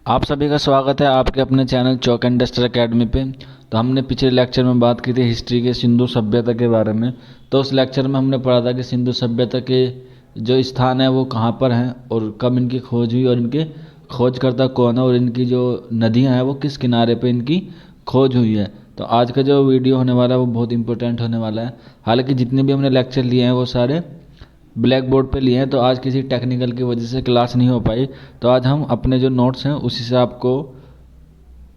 आप सभी का स्वागत है आपके अपने channel chalk and duster academy पे। तो हमने पिछले लेक्चर में बात की थी हिस्ट्री के सिंधु सभ्यता के बारे में। तो उस लेक्चर में हमने पढ़ा था कि सिंधु सभ्यता के जो स्थान है वो कहाँ पर हैं और कब इनकी खोज हुई और इनके खोजकर्ता कौन है और इनकी जो नदियाँ हैं वो किस किनारे पर इनकी खोज हुई है। तो आज का जो वीडियो होने वाला है वो बहुत इंपॉर्टेंट होने वाला है। हालांकि जितने भी हमने लेक्चर लिए हैं वो सारे ब्लैक बोर्ड पे लिए हैं, तो आज किसी टेक्निकल की वजह से क्लास नहीं हो पाई। तो आज हम अपने जो नोट्स हैं उसी से आपको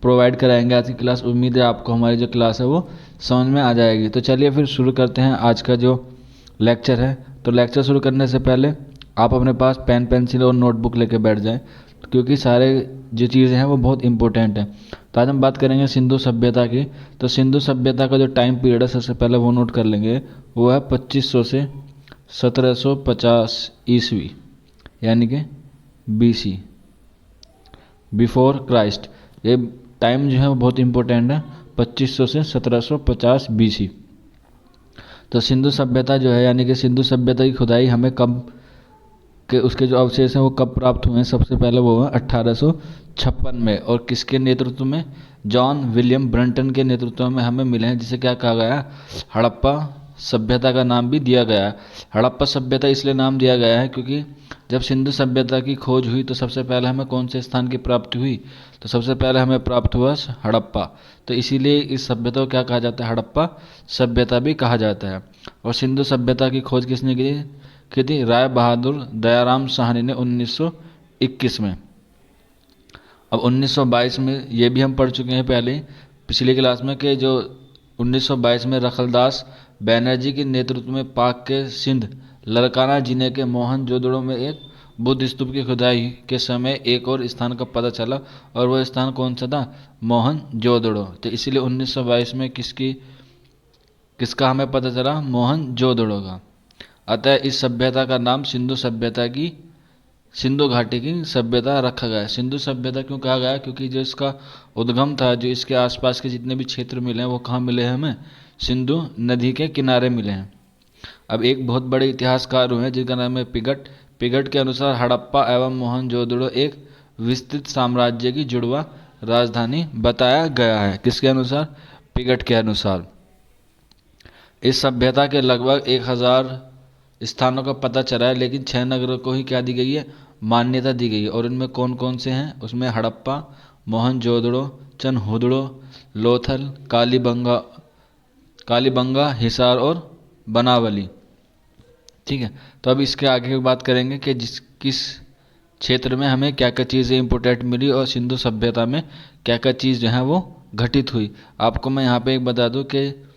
प्रोवाइड कराएंगे आज की क्लास। उम्मीद है आपको हमारी जो क्लास है वो समझ में आ जाएगी। तो चलिए फिर शुरू करते हैं आज का जो लेक्चर है। तो लेक्चर शुरू करने से पहले आप अपने पास पेन पेंसिल और नोटबुक लेके बैठ जाएं, क्योंकि सारे जो चीज़ें हैं वो बहुत इंपॉर्टेंट हैं। तो आज हम बात करेंगे सिंधु सभ्यता की। तो सिंधु सभ्यता का जो टाइम पीरियड है सबसे पहले वो नोट कर लेंगे, वो है 2500 से 1750 ईस्वी, यानी कि BC, बिफोर क्राइस्ट। ये टाइम जो है वो बहुत इंपॉर्टेंट है, 2500 से 1750 BC। तो सिंधु सभ्यता जो है यानी कि सिंधु सभ्यता की खुदाई हमें कब के उसके जो अवशेष हैं वो कब प्राप्त हुए हैं, सबसे पहले वो है 1856 में। और किसके नेतृत्व में? जॉन विलियम ब्रंटन के नेतृत्व में हमें मिले हैं, जिसे क्या कहा गया? हड़प्पा सभ्यता का नाम भी दिया गया है। हड़प्पा सभ्यता इसलिए नाम दिया गया है क्योंकि जब सिंधु सभ्यता की खोज हुई तो सबसे पहले हमें कौन से स्थान की प्राप्ति हुई? तो सबसे पहले हमें प्राप्त हुआ हड़प्पा। तो इसीलिए इस सभ्यता को क्या कहा जाता है? हड़प्पा सभ्यता भी कहा जाता है। और सिंधु सभ्यता की खोज किसने की थी? राय बहादुर दयाराम साहनी ने 1921 में। अब 1922 में ये भी हम पढ़ चुके हैं पहले पिछली क्लास में कि जो 1922 में रखलदास बैनर्जी के नेतृत्व में पाक के सिंध लड़काना जिले के मोहनजोदड़ो में एक बुद्ध स्तूप की खुदाई के समय एक और स्थान का पता चला, और वह स्थान कौन सा था? मोहनजोदड़ो। तो इसीलिए 1922 में किसका हमें पता चला? मोहनजोदड़ो का। अतः इस सभ्यता का नाम सिंधु सभ्यता की सिंधु घाटी की सभ्यता रखा गया है। सिंधु सभ्यता क्यों कहा गया? क्योंकि जो इसका उद्गम था, जो इसके आसपास के जितने भी क्षेत्र मिले हैं वो कहाँ मिले हैं हमें? सिंधु नदी के किनारे मिले हैं। अब एक बहुत बड़े इतिहासकार हुए हैं जिनका नाम है पिगट। पिगट के अनुसार हड़प्पा एवं मोहनजोदड़ो एक विस्तृत साम्राज्य की जुड़वा राजधानी बताया गया है। किसके अनुसार? पिगट के अनुसार। इस सभ्यता के लगभग 1000 स्थानों का पता चला है, लेकिन 6 नगरों को ही क्या दी गई है? मान्यता दी गई है। और इनमें कौन कौन से हैं? उसमें हड़प्पा, मोहनजोदड़ो, चनहुदड़ो, लोथल, कालीबंगा, हिसार और बनावली। ठीक है। तो अब इसके आगे की बात करेंगे कि किस क्षेत्र में हमें क्या क्या चीज़ें इंपोर्टेंट मिली और सिंधु सभ्यता में क्या क्या चीज़ जो है वो घटित हुई। आपको मैं यहाँ पे एक बता दूँ कि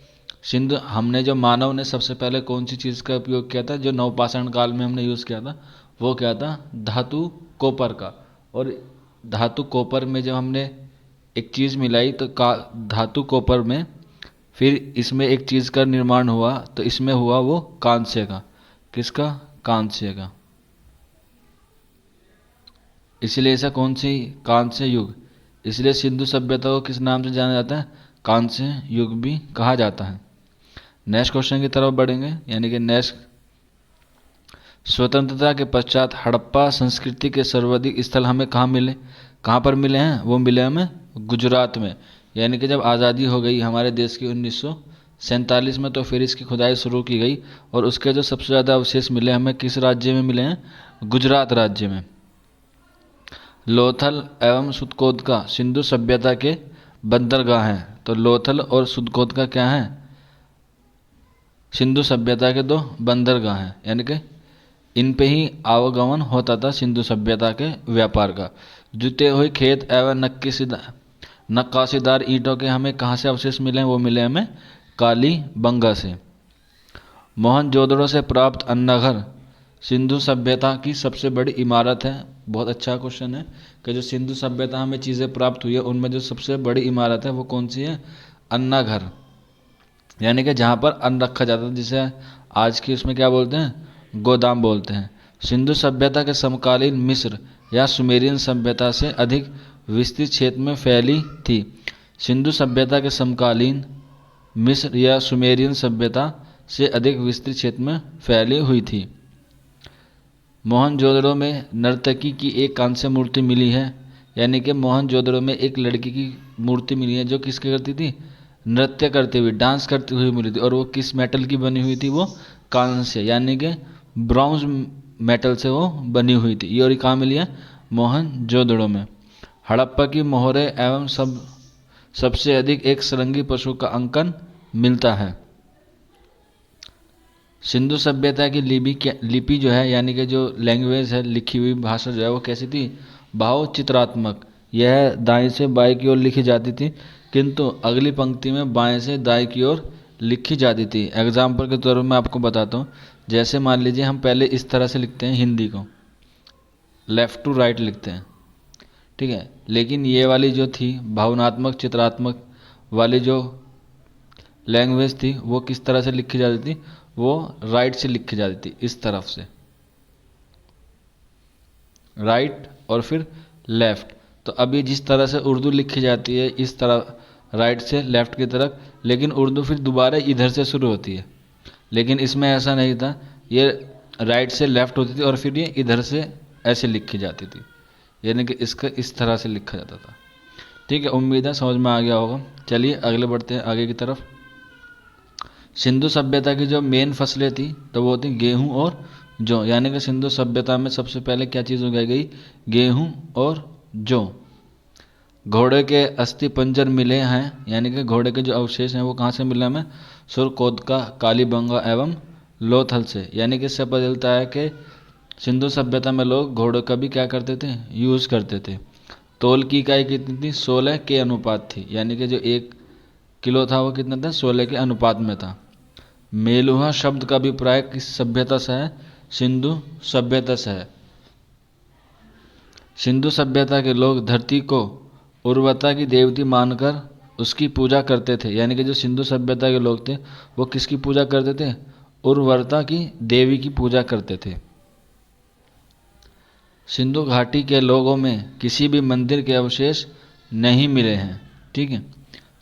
सिंधु हमने जो मानव ने सबसे पहले कौन सी चीज़ का उपयोग किया था, जो नवपाषाण काल में हमने यूज़ किया था, वो क्या था? धातु कोपर का। और धातु कोपर में जब हमने एक चीज़ मिलाई तो धातु कोपर में फिर इसमें एक चीज़ का निर्माण हुआ, तो इसमें हुआ वो कांस्य का। किसका? कांस्य का। इसलिए ऐसा कौन सी? कांस्य युग। इसलिए सिंधु सभ्यता को किस नाम से जाना जाता है? कांस्य युग भी कहा जाता है। नेक्स्ट क्वेश्चन की तरफ बढ़ेंगे, यानी कि नेक्स्ट, स्वतंत्रता के पश्चात हड़प्पा संस्कृति के सर्वाधिक स्थल हमें कहाँ मिले? कहाँ पर मिले हैं? वो मिले हमें गुजरात में। यानी कि जब आज़ादी हो गई हमारे देश की 1947 में, तो फिर इसकी खुदाई शुरू की गई और उसके जो सबसे ज़्यादा अवशेष मिले हमें किस राज्य में मिले हैं? गुजरात राज्य में। लोथल एवं सुदकोतका सिंधु सभ्यता के बंदरगाह हैं। तो लोथल और सुदकोतका क्या हैं? सिंधु सभ्यता के 2 बंदरगाह हैं, यानी कि इन पे ही आवागमन होता था सिंधु सभ्यता के व्यापार का। जुते हुए खेत एवं नक्काशीदार ईंटों के हमें कहाँ से अवशेष मिले हैं? वो मिले हमें कालीबंगा से। मोहनजोदड़ो से प्राप्त अन्नाघर सिंधु सभ्यता की सबसे बड़ी इमारत है। बहुत अच्छा क्वेश्चन है कि जो सिंधु सभ्यता हमें चीज़ें प्राप्त हुई है उनमें जो सबसे बड़ी इमारत है वो कौन सी है? अन्नाघर, यानी कि जहाँ पर अन्न रखा जाता है, जिसे आज की उसमें क्या बोलते हैं? गोदाम बोलते हैं। सिंधु सभ्यता के समकालीन मिस्र या सुमेरियन सभ्यता से अधिक विस्तृत क्षेत्र में फैली थी। सिंधु सभ्यता के समकालीन मिस्र या सुमेरियन सभ्यता से अधिक विस्तृत क्षेत्र में फैली हुई थी। मोहनजोदड़ो में नर्तकी की एक कांस्य मूर्ति मिली है। यानी कि मोहनजोदड़ो में एक लड़की की मूर्ति मिली है जो किसके करती थी, नृत्य करते हुए, डांस करती हुई मिली थी। और वो किस मेटल की बनी हुई थी, वो कांस्य यानी कि ब्रॉन्ज मेटल से वो बनी हुई थी। ये और कहाँ मिली है, मोहनजोदड़ो में। हड़प्पा की मोहरें एवं सबसे अधिक एक सरंगी पशु का अंकन मिलता है। सिंधु सभ्यता की लिपि जो है, यानी कि जो लैंग्वेज है, लिखी हुई भाषा जो है वो कैसी थी, भाव चित्रात्मक। यह दाएं से बाएं की ओर लिखी जाती थी, किंतु अगली पंक्ति में बाएं से दाएं की ओर लिखी जाती थी। एग्जाम्पल के तौर पर मैं आपको बताता हूँ। जैसे मान लीजिए हम पहले इस तरह से लिखते हैं हिंदी को, लेफ़्ट टू राइट लिखते हैं, ठीक है। लेकिन ये वाली जो थी भावनात्मक चित्रात्मक वाली जो लैंग्वेज थी वो किस तरह से लिखी जाती थी, वो राइट से लिखी जाती थी, इस तरफ से, राइट और फिर लेफ्ट। तो अभी जिस तरह से उर्दू लिखी जाती है इस तरह, राइट से लेफ्ट की तरफ, लेकिन उर्दू फिर दोबारा इधर से शुरू होती है। लेकिन इसमें ऐसा नहीं था, ये राइट से लेफ्ट होती थी और फिर ये इधर से ऐसे लिखी जाती थी, यानी कि इसका इस तरह से लिखा जाता था। ठीक है, उम्मीद है समझ में आ गया होगा। चलिए अगले बढ़ते हैं आगे की तरफ। सिंधु सभ्यता की जो मेन फसलें थी तो वो थी गेहूं और जौ, यानी कि सिंधु सभ्यता में सबसे पहले क्या चीज़ उगाई गई, गेहूं और जौ। घोड़े के अस्थि पंजर मिले हैं, यानी कि घोड़े के जो अवशेष हैं वो कहाँ से मिले हमें, सुरकोतका, कालीबंगा एवं लोथल से। यानी कि इससे पता चलता है कि सिंधु सभ्यता में लोग घोड़ों का भी क्या करते थे, यूज़ करते थे। तोल की इकाई कितनी थी, 16 के अनुपात थी, यानी कि जो 1 किलो था वो कितना था, 16 के अनुपात में था। मेलुहा शब्द का अभिप्राय किस सभ्यता से है, सिंधु सभ्यता से है। सिंधु सभ्यता के लोग धरती को उर्वरता की देवती मानकर उसकी पूजा करते थे। यानी कि जो सिंधु सभ्यता के लोग थे वो किसकी पूजा करते थे, उर्वरता की देवी की पूजा करते थे। सिंधु घाटी के लोगों में किसी भी मंदिर के अवशेष नहीं मिले हैं। ठीक है,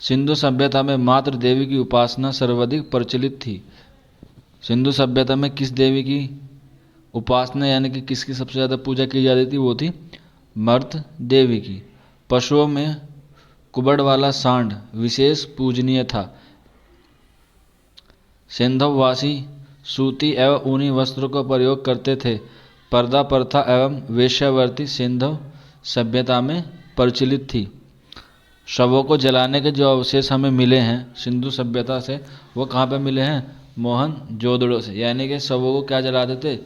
सिंधु सभ्यता में मात्र देवी की उपासना सर्वाधिक प्रचलित थी। सिंधु सभ्यता में किस देवी की उपासना, यानी कि किसकी सबसे ज़्यादा पूजा की जाती थी, वो थी मर्त देवी की। पशुओं में कुबड़ वाला सांड विशेष पूजनीय था। सिंधववासी सूती एवं ऊनी वस्त्रों का प्रयोग करते थे। पर्दा प्रथा एवं वेश्यावृत्ति सिंधु सभ्यता में प्रचलित थी। शवों को जलाने के जो अवशेष हमें मिले हैं सिंधु सभ्यता से, वो कहाँ पे मिले हैं, मोहनजोदड़ो से। यानी कि शवों को क्या जलाते थे,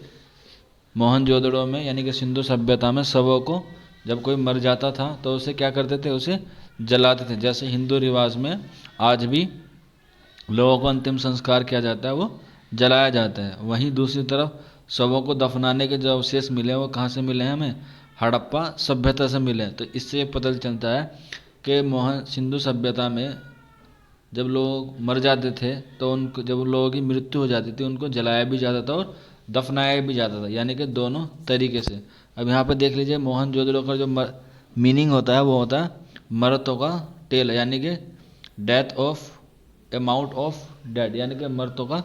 मोहनजोदड़ो में, यानी कि सिंधु सभ्यता में शवों को जब कोई मर जाता था तो उसे क्या करते थे, उसे जलाते थे। जैसे हिंदू रिवाज में आज भी लोगों को अंतिम संस्कार किया जाता है, वो जलाया जाता है। वहीं दूसरी तरफ शवों को दफनाने के जो अवशेष मिले हैं वो कहाँ से मिले हैं, हमें हड़प्पा सभ्यता से मिले हैं। तो इससे पता चलता है कि सिंधु सभ्यता में जब लोग मर जाते थे तो उनको, जब लोगों की मृत्यु हो जाती थी, उनको जलाया भी जाता था और दफनाया भी जाता था, यानी कि दोनों तरीके से। अब यहाँ पे देख लीजिए मोहनजोदड़ो का जो मीनिंग होता है वो होता है मृतों का टेल, यानी कि death of amount of dead, यानी कि मृतों का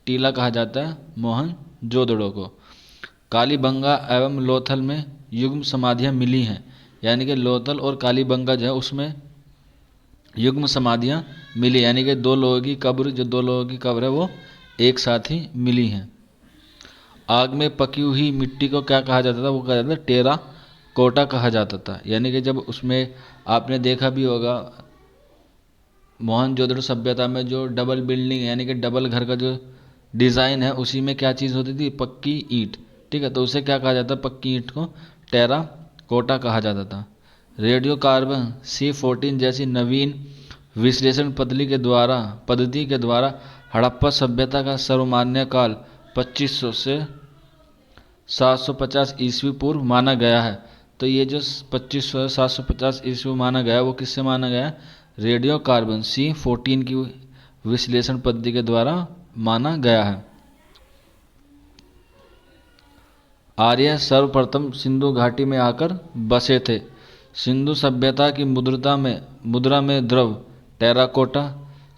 टीला कहा जाता है मोहनजोदड़ो को। कालीबंगा एवं लोथल में युग्म समाधियाँ मिली हैं, यानी कि लोथल और कालीबंगा जो है उसमें युग्म समाधियाँ मिली, यानी कि दो लोगों की कब्र, जो दो लोगों की कब्र है वो एक साथ ही मिली हैं। आग में पकी हुई मिट्टी को क्या कहा जाता था, वो कहा जाता था टेरा कोटा कहा जाता था। यानी कि जब उसमें आपने देखा भी होगा मोहनजोदड़ो सभ्यता में जो डबल बिल्डिंग, यानी कि डबल घर का जो डिज़ाइन है उसी में क्या चीज़ होती थी, पक्की ईंट। ठीक है, तो उसे क्या कहा जाता है, पक्की ईंट को टेरा कोटा कहा जाता था। रेडियो कार्बन C14 जैसी नवीन विश्लेषण पद्धति के द्वारा हड़प्पा सभ्यता का सर्वमान्य काल 2500 से 750 ईस्वी पूर्व माना गया है। तो ये जो 2500 से 750 ईस्वी माना गया वो किससे माना गया है, रेडियो कार्बन C14 की विश्लेषण पद्धति के द्वारा माना गया है। आर्य सर्वप्रथम सिंधु घाटी में आकर बसे थे। सिंधु सभ्यता की मुद्रा में द्रव टेराकोटा।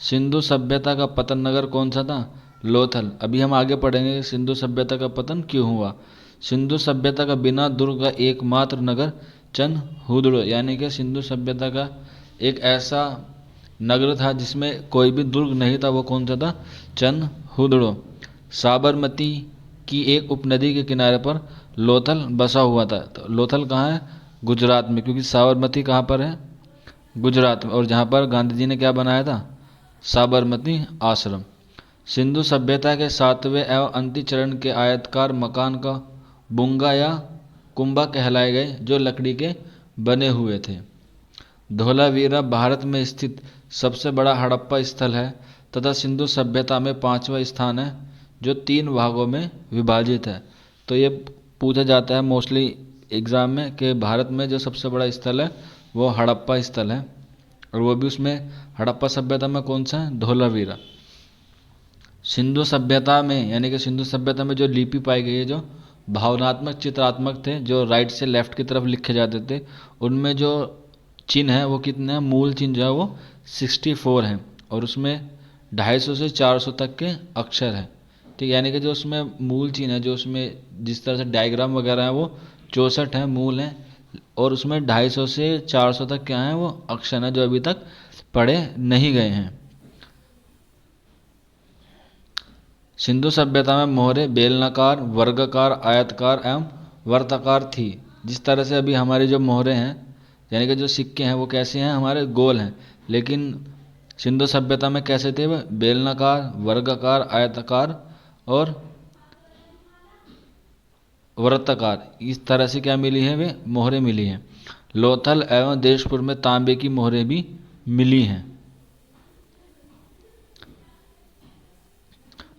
सिंधु सभ्यता का पतन नगर कौन सा था, लोथल। अभी हम आगे पढ़ेंगे कि सिंधु सभ्यता का पतन क्यों हुआ। सिंधु सभ्यता का बिना दुर्ग का एकमात्र नगर चनहुद्र, यानी कि सिंधु सभ्यता का एक ऐसा नगर था जिसमें कोई भी दुर्ग नहीं था, वो कौन सा था? चनहुद्र। साबरमती की एक उपनदी के किनारे पर लोथल बसा हुआ था। तो लोथल कहाँ है? गुजरात में, क्योंकि साबरमती कहाँ पर है? गुजरात में। और जहाँ पर गांधी जी ने क्या बनाया था? साबरमती आश्रम। सिंधु सभ्यता के सातवें एवं अंतिम चरण के आयताकार मकान का बुंगा या कुंभा कहलाए गए, जो लकड़ी के बने हुए थे। धोलावीरा भारत में स्थित सबसे बड़ा हड़प्पा स्थल है तथा सिंधु सभ्यता में 5वां स्थान है, जो 3 भागों में विभाजित है। तो ये पूछा जाता है मोस्टली एग्ज़ाम में कि भारत में जो सबसे बड़ा स्थल है वो हड़प्पा स्थल है, और वो भी उसमें हड़प्पा सभ्यता में कौन सा है? धोलावीरा। सिंधु सभ्यता में, यानी कि सिंधु सभ्यता में जो लिपि पाई गई है, जो भावनात्मक चित्रात्मक थे, जो राइट से लेफ्ट की तरफ लिखे जाते थे, उनमें जो चिन्ह है वो कितने हैं? मूल चिन्ह जो है वो 64 हैं, और उसमें 250 से 400 तक के अक्षर हैं। ठीक, यानी कि जो उसमें मूल चिन्ह है, जो उसमें जिस तरह से डायग्राम वगैरह है, वो 64 हैं, मूल हैं, और उसमें 250 से 400 तक क्या है? वो अक्षर हैं जो अभी तक पढ़े नहीं गए हैं। सिंधु सभ्यता में मोहरें बेलनाकार, वर्गाकार, आयताकार एवं वर्ताकार थी। जिस तरह से अभी हमारी जो मोहरें हैं, यानी कि जो सिक्के हैं, वो कैसे हैं? हमारे गोल हैं, लेकिन सिंधु सभ्यता में कैसे थे? वह बेलनाकार, वर्गाकार, आयताकार और वृत्ताकार, इस तरह से क्या मिली है? वे मोहरें मिली हैं। लोथल एवं देशपुर में तांबे की मोहरें भी मिली हैं।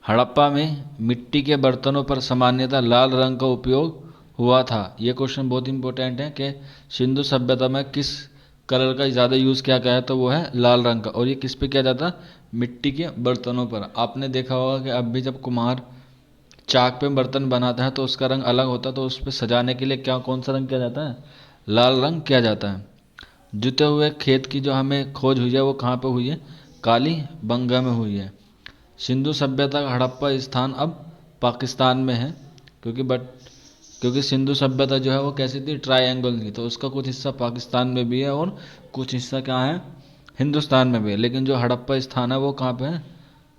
हड़प्पा में मिट्टी के बर्तनों पर सामान्यतः लाल रंग का उपयोग हुआ था। ये क्वेश्चन बहुत इंपॉर्टेंट है कि सिंधु सभ्यता में किस कलर का ज़्यादा यूज़ किया गया है? तो वो है लाल रंग का। और ये किस पे किया जाता? मिट्टी के बर्तनों पर। आपने देखा होगा कि अब भी जब कुम्हार चाक पे बर्तन बनाता है तो उसका रंग अलग होता है, तो उस पर सजाने के लिए क्या कौन सा रंग किया जाता है? लाल रंग किया जाता है। जुते हुए खेत की जो हमें खोज हुई है वो कहाँ पे हुई है? काली बंगा में हुई है। सिंधु सभ्यता का हड़प्पा स्थान अब पाकिस्तान में है, क्योंकि सिंधु सभ्यता जो है वो कैसी थी? ट्रायंगल थी, तो उसका कुछ हिस्सा पाकिस्तान में भी है और कुछ हिस्सा कहाँ है? हिंदुस्तान में भी है। लेकिन जो हड़प्पा स्थान है वो कहाँ पे है?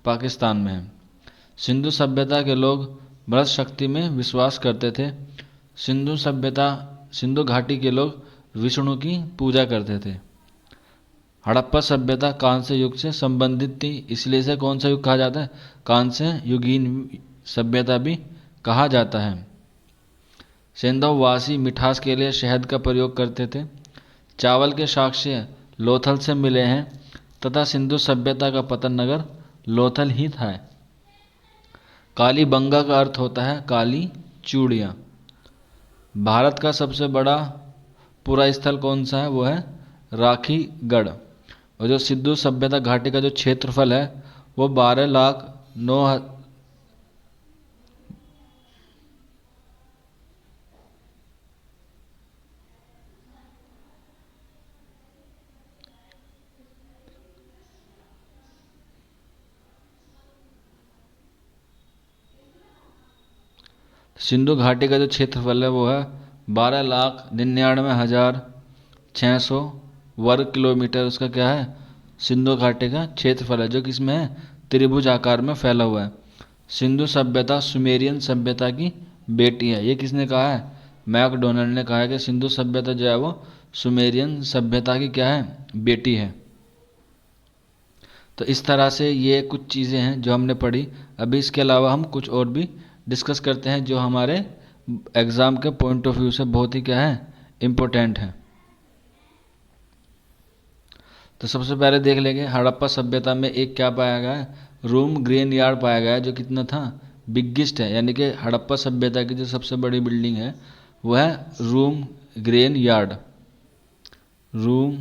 पाकिस्तान में है। सिंधु सभ्यता के लोग मृत शक्ति में विश्वास करते थे। सिंधु घाटी के लोग विष्णु की पूजा करते थे। हड़प्पा सभ्यता कांस्य युग से संबंधित थी, इसलिए इसे कौन सा युग कहा जाता है? कांस्य युगीन सभ्यता भी कहा जाता है। सिंधुवासी मिठास के लिए शहद का प्रयोग करते थे। चावल के साक्ष्य लोथल से मिले हैं तथा सिंधु सभ्यता का पतन नगर लोथल ही था। काली बंगा का अर्थ होता है काली चूड़ियाँ। भारत का सबसे बड़ा पूरा स्थल कौन सा है? वो है राखीगढ़। और जो सिंधु सभ्यता घाटी का जो क्षेत्रफल है वो 12,09,000 सिंधु घाटी का जो क्षेत्रफल है वो है 12,99,600 वर्ग किलोमीटर। उसका क्या है? सिंधु घाटी का क्षेत्रफल है, जो किसमें है? त्रिभुज आकार में फैला हुआ है। सिंधु सभ्यता सुमेरियन सभ्यता की बेटी है। ये किसने कहा है? मैकडोनल्ड ने कहा है कि सिंधु सभ्यता जो है वो सुमेरियन सभ्यता की क्या है? बेटी है। तो इस तरह से ये कुछ चीज़ें हैं जो हमने पढ़ी। अभी इसके अलावा हम कुछ और भी डिस्कस करते हैं जो हमारे एग्ज़ाम के पॉइंट ऑफ व्यू से बहुत ही क्या है? इम्पोर्टेंट है। तो सबसे पहले देख लेंगे हड़प्पा सभ्यता में एक क्या पाया गया है? रूम ग्रेन यार्ड पाया गया है, जो कितना था? बिगेस्ट है। यानी कि हड़प्पा सभ्यता की जो सबसे बड़ी बिल्डिंग है वो है room grain yard. Room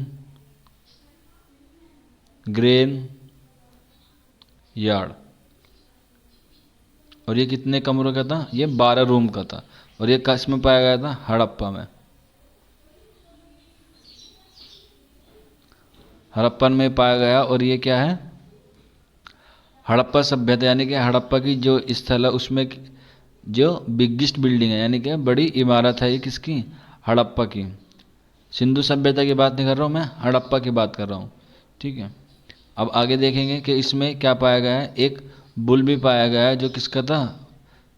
grain yard. और ये कितने कमरों का था? ये 12 रूम का था। और ये किस में पाया गया था? हड़प्पा में। हड़प्पन में पाया गया। और ये क्या है? हड़प्पा सभ्यता, यानी कि हड़प्पा की जो स्थल है उसमें जो बिगेस्ट बिल्डिंग है, यानी कि बड़ी इमारत है, ये किसकी? हड़प्पा की। सिंधु सभ्यता की बात नहीं कर रहा हूँ मैं, हड़प्पा की बात कर रहा हूँ। ठीक है, अब आगे देखेंगे कि इसमें क्या पाया गया है। एक बुल भी पाया गया है जो किसका था,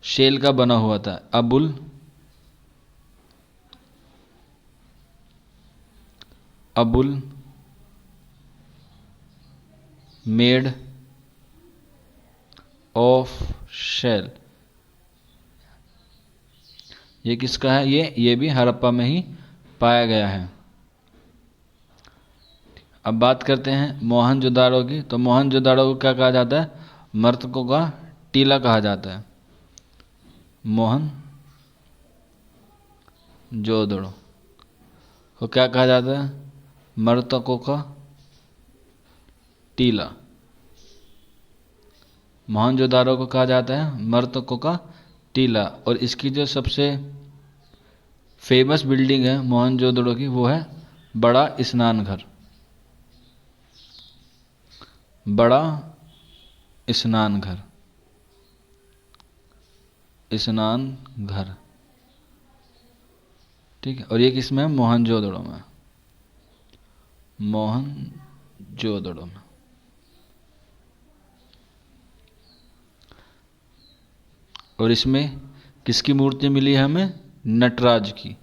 शेल का बना हुआ था। अबुल अबुल मेड ऑफ शेल, ये किसका है, ये भी हड़प्पा में ही पाया गया है। अब बात करते हैं मोहनजोदाड़ो की। तो मोहनजोदाड़ो को क्या कहा जाता है, मृतकों का टीला कहा जाता है। मोहनजोदड़ो को क्या कहा जाता है, मृतकों का टीला। मोहनजोदाड़ो को कहा जाता है मृतकों का टीला। और इसकी जो सबसे फेमस बिल्डिंग है मोहनजोदड़ो की, वो है बड़ा स्नान घर। बड़ा स्नान घर, स्नान घर। ठीक है, और ये किसमें है, मोहनजोदड़ो में, मोहनजोदड़ो में। और इसमें किसकी मूर्ति मिली है हमें, नटराज की।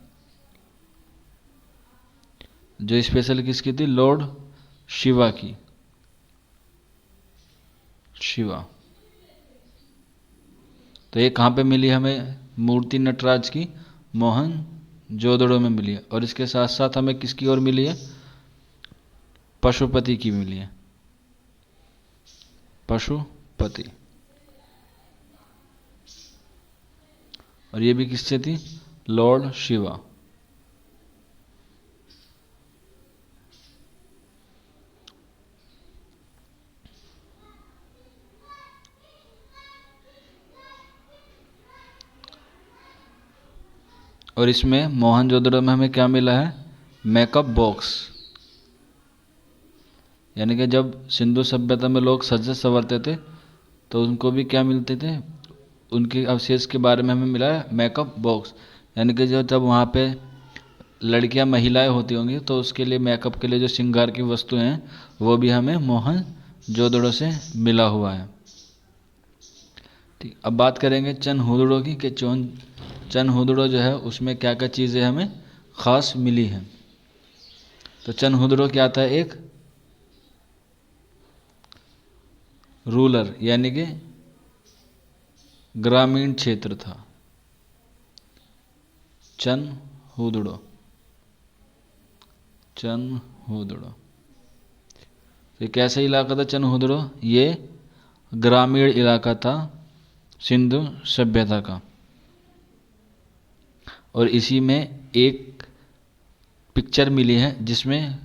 जो स्पेशल किसकी थी, लॉर्ड शिवा की, शिवा। तो ये कहाँ पे मिली हमें मूर्ति नटराज की, मोहनजोदड़ो में मिली है। और इसके साथ साथ हमें किसकी और मिली है, पशुपति की मिली है, पशुपति। और ये भी किससे थी, लॉर्ड शिवा। और इसमें मोहनजोदड़ो में हमें क्या मिला है, मेकअप बॉक्स। यानी कि जब सिंधु सभ्यता में लोग सजते संवरते थे तो उनको भी क्या मिलते थे, उनके अवशेष के बारे में हमें मिला है मेकअप बॉक्स। यानी कि जो जब वहाँ पे लड़कियां महिलाएं होती होंगी तो उसके लिए मेकअप के लिए जो श्रृंगार की वस्तुएं हैं वो भी हमें मोहनजोदड़ो से मिला हुआ है। ठीक, अब बात करेंगे चनहुदड़ो की कि चनहुदड़ो जो है उसमें क्या क्या चीज़ें हमें ख़ास मिली हैं। तो चनहुदड़ो क्या था, एक रूलर यानी कि ग्रामीण क्षेत्र था, चनहुदड़ो, चनहुदड़ो। तो कैसा इलाका था चनहुदड़ो, ये ग्रामीण इलाका था सिंधु सभ्यता का। और इसी में एक पिक्चर मिली है जिसमें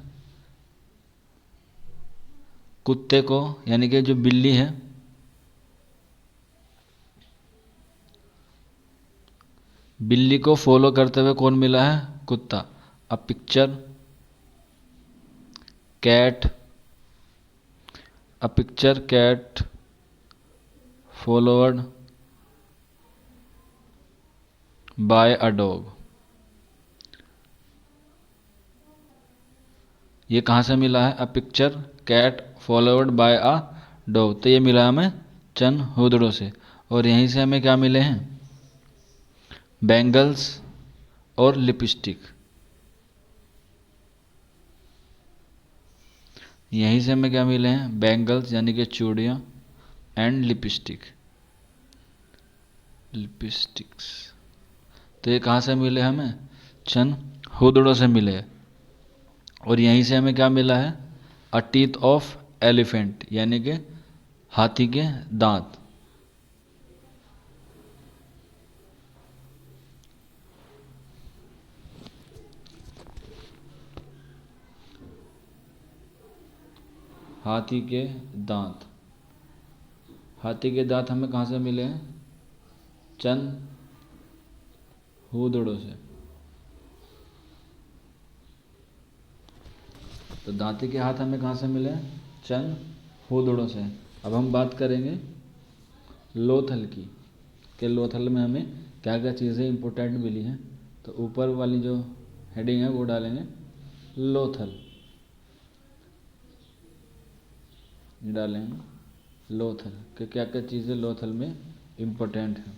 कुत्ते को यानी कि जो बिल्ली है, बिल्ली को फॉलो करते हुए कौन मिला है, कुत्ता। A picture cat, a picture cat followed by a dog. ये कहाँ से मिला है, a picture cat followed by a dog. तो ये मिला हमें चनहुदड़ो से। और यहीं से हमें क्या मिले हैं, बैंगल्स और लिपस्टिक। यहीं से हमें क्या मिले हैं, बैंगल्स यानी कि चूड़ियाँ एंड लिपस्टिक, लिपस्टिक्स। तो ये कहाँ से मिले हमें, चनहुदड़ो से मिले। और यहीं से हमें क्या मिला है, अ टीथ ऑफ एलिफेंट यानी कि हाथी के दांत। हाथी के दांत, हाथी के दांत हमें कहाँ से मिले हैं, चनहुदड़ो से। तो दांती के हाथ हमें कहाँ से मिले हैं, चनहुदड़ो से। अब हम बात करेंगे लोथल की कि लोथल में हमें क्या क्या चीज़ें इंपॉर्टेंट मिली हैं। तो ऊपर वाली जो हेडिंग है वो डालेंगे, लोथल, ये डालें लोथल कि क्या क्या चीज़ें लोथल में इम्पोर्टेंट हैं।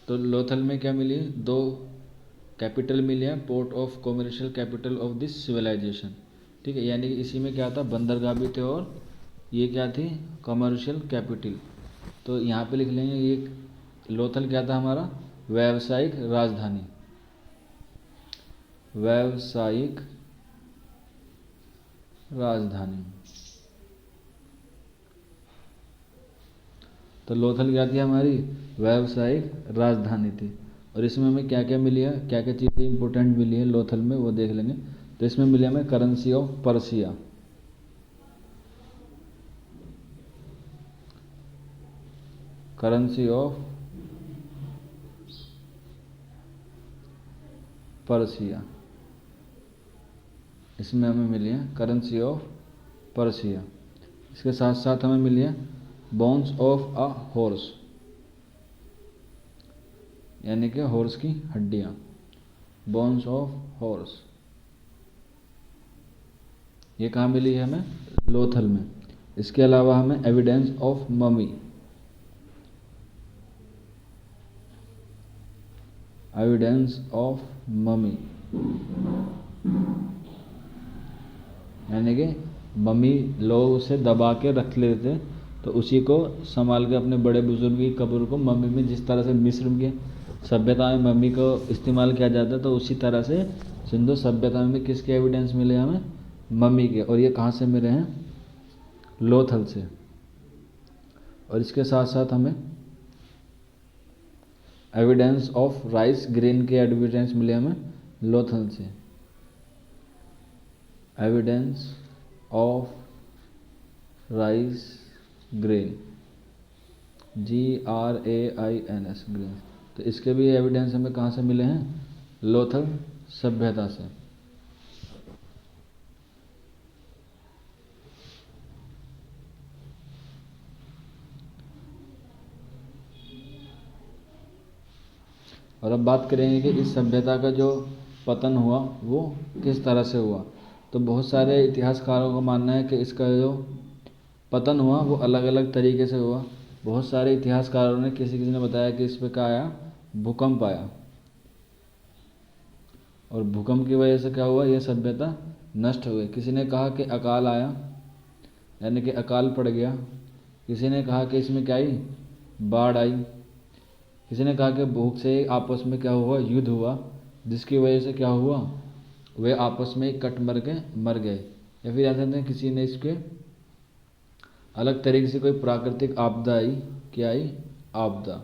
तो लोथल में क्या मिली, दो कैपिटल मिले हैं, port of commercial capital of this civilisation, ठीक है। यानी कि इसी में क्या था, बंदरगाह भी थे और ये क्या थी, कॉमर्शियल कैपिटल। तो यहाँ पे लिख लेंगे ये लोथल क्या था हमारा, व्यावसायिक राजधानी, व्यावसायिक राजधानी। तो लोथल क्या थी, हमारी व्यावसायिक राजधानी थी। और इसमें हमें क्या क्या मिली है, क्या क्या चीज़ें इंपॉर्टेंट मिली है लोथल में, वो देख लेंगे। तो इसमें मिली हमें currency of Persia, currency of Persia, इसमें हमें मिली है करेंसी ऑफ पर्सिया। इसके साथ साथ हमें मिली है बोन्स ऑफ अ हॉर्स, यानी कि हॉर्स की हड्डियाँ, बोन्स ऑफ हॉर्स। ये कहाँ मिली है हमें, लोथल में। इसके अलावा हमें evidence of mummy, evidence of mummy, यानी कि मम्मी लोग उसे दबा के रख लेते, तो उसी को संभाल के अपने बड़े बुजुर्ग की कब्र को मम्मी में, जिस तरह से मिस्र की सभ्यता में मम्मी को इस्तेमाल किया जाता है, तो उसी तरह से सिंधु सभ्यता में किसके एविडेंस मिले हमें, मम्मी के। और ये कहाँ से मिले हैं, लोथल से। और इसके साथ साथ हमें एविडेंस ऑफ राइस ग्रेन के एविडेंस मिले हमें लोथल से, evidence of rice grain, GRAINS grain. तो इसके भी एविडेंस हमें कहाँ से मिले हैं, लोथल सभ्यता से। और अब बात करेंगे कि इस सभ्यता का जो पतन हुआ वो किस तरह से हुआ। तो बहुत सारे इतिहासकारों का मानना है कि इसका जो पतन हुआ वो अलग अलग तरीके से हुआ। बहुत सारे इतिहासकारों ने, किसी किसी ने बताया कि इस पर क्या आया, भूकंप आया, और भूकंप की वजह से क्या हुआ, यह सभ्यता नष्ट हो गई। किसी ने कहा कि अकाल आया, यानी कि अकाल पड़ गया। किसी ने कहा कि इसमें क्या आई, बाढ़ आई। किसी ने कहा कि भूख से आपस में क्या हुआ, युद्ध हुआ, जिसकी वजह से क्या हुआ, वे आपस में कट मर गए। या फिर कहते हैं किसी ने इसके अलग तरीके से कोई प्राकृतिक आपदा आई, क्या आई, आपदा,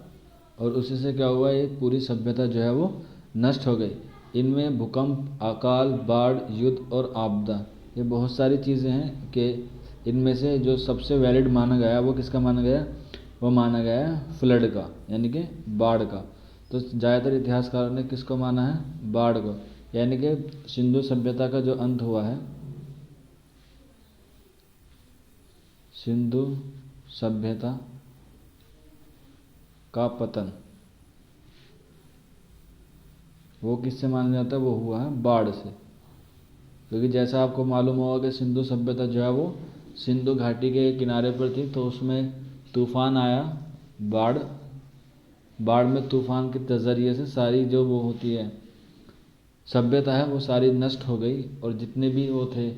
और उसी से क्या हुआ, ये पूरी सभ्यता जो है वो नष्ट हो गई। इनमें भूकंप, अकाल, बाढ़, युद्ध और आपदा, ये बहुत सारी चीज़ें हैं कि इनमें से जो सबसे वैलिड माना गया वो किसका माना गया, वो माना गया फ्लड का, यानी कि बाढ़ का। तो ज़्यादातर इतिहासकारों ने किसको माना है, बाढ़ को। यानी कि सिंधु सभ्यता का जो अंत हुआ है, सिंधु सभ्यता का पतन, वो किससे माना जाता है, वो हुआ है बाढ़ से। क्योंकि जैसा आपको मालूम होगा कि सिंधु सभ्यता जो है वो सिंधु घाटी के किनारे पर थी, तो उसमें तूफान आया, बाढ़, बाढ़ में तूफान के ज़रिए से सारी जो वो होती है सभ्यता है वो सारी नष्ट हो गई, और जितने भी वो थे,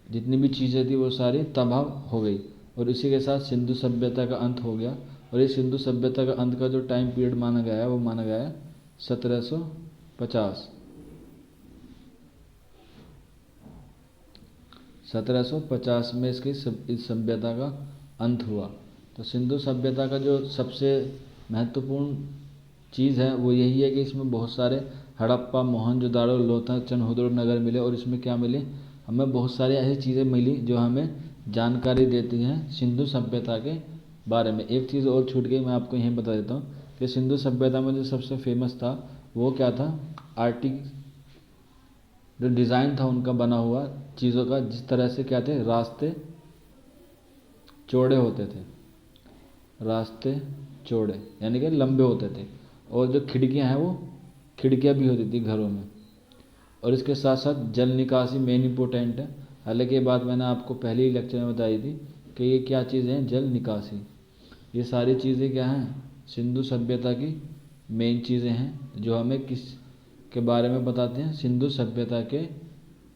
जितनी भी चीज़ें थी वो सारी तबाह हो गई। और इसी के साथ सिंधु सभ्यता का अंत हो गया। और इस सिंधु सभ्यता का अंत का जो टाइम पीरियड माना गया है वो माना गया है 1750। 1750 में इस सभ्यता का अंत हुआ। तो सिंधु सभ्यता का जो सबसे महत्वपूर्ण चीज़ है वो यही है कि इसमें बहुत सारे हड़प्पा, मोहनजोदाड़ो, लोथल, चनहुदुर नगर मिले। और इसमें क्या मिले, हमें बहुत सारी ऐसी चीज़ें मिली जो हमें जानकारी देती हैं सिंधु सभ्यता के बारे में। एक चीज़ और छूट गई, मैं आपको यहीं बता देता हूँ कि सिंधु सभ्यता में जो सबसे फेमस था वो क्या था, आर्टिक, जो डिज़ाइन था उनका बना हुआ चीज़ों का, जिस तरह से क्या थे, रास्ते चौड़े होते थे, रास्ते चौड़े यानी कि लंबे होते थे। और जो खिड़कियां हैं वो खिड़कियां भी होती थी घरों में। और इसके साथ साथ जल निकासी मेन इंपॉर्टेंट है। हालांकि ये बात मैंने आपको पहले ही लेक्चर में बताई थी कि ये क्या चीज़ें हैं, जल निकासी। ये सारी चीज़ें क्या हैं, सिंधु सभ्यता की मेन चीज़ें हैं जो हमें किस के बारे में बताते हैं, सिंधु सभ्यता के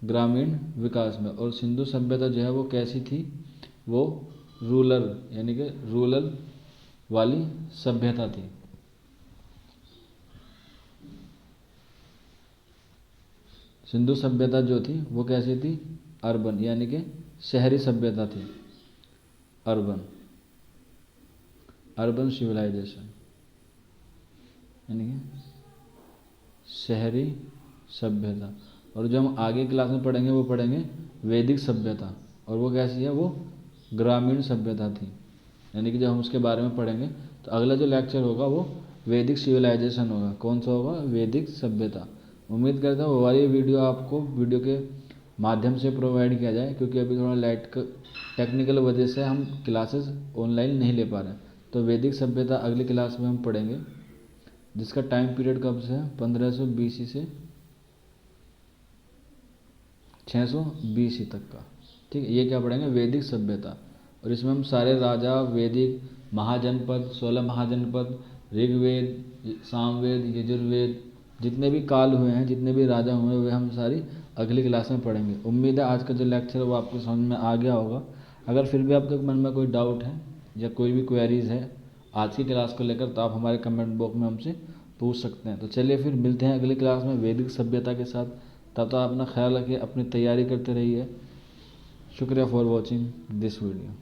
ग्रामीण विकास में। और सिंधु सभ्यता जो है वो कैसी थी, वो रूरल यानी कि रूरल वाली सभ्यता थी। सिंधु सभ्यता जो थी वो कैसी थी, अर्बन यानी कि शहरी सभ्यता थी। अर्बन अर्बन सिविलाइजेशन यानी कि शहरी सभ्यता। और जो हम आगे क्लास में पढ़ेंगे वो पढ़ेंगे वैदिक सभ्यता, और वो कैसी है, वो ग्रामीण सभ्यता थी। यानी कि जब हम उसके बारे में पढ़ेंगे तो अगला जो लेक्चर होगा वो वैदिक सिविलाइजेशन होगा। कौन सा होगा, वैदिक सभ्यता। उम्मीद करता हूँ वो वाली वीडियो आपको वीडियो के माध्यम से प्रोवाइड किया जाए, क्योंकि अभी थोड़ा टेक्निकल वजह से हम क्लासेस ऑनलाइन नहीं ले पा रहे हैं। तो वैदिक सभ्यता अगली क्लास में हम पढ़ेंगे, जिसका टाइम पीरियड कब से है, 1500 BC से 600 BC तक का। ठीक है, ये क्या पढ़ेंगे, वैदिक सभ्यता। और इसमें हम सारे राजा, वैदिक महाजनपद, 16 महाजनपद, ऋग्वेद, सामवेद, यजुर्वेद, जितने भी काल हुए हैं, जितने भी राजा हुए वे हम सारी अगली क्लास में पढ़ेंगे। उम्मीद है आज का जो लेक्चर है वो आपको समझ में आ गया होगा। अगर फिर भी आपके मन में कोई डाउट है या कोई भी क्वेरीज है आज की क्लास को लेकर, तो आप हमारे कमेंट बॉक्स में हमसे पूछ सकते हैं। तो चलिए फिर मिलते हैं अगली क्लास में वैदिक सभ्यता के साथ। तब तक अपना ख्याल रखिए, अपनी तैयारी करते रहिए। शुक्रिया फॉर वॉचिंग दिस वीडियो।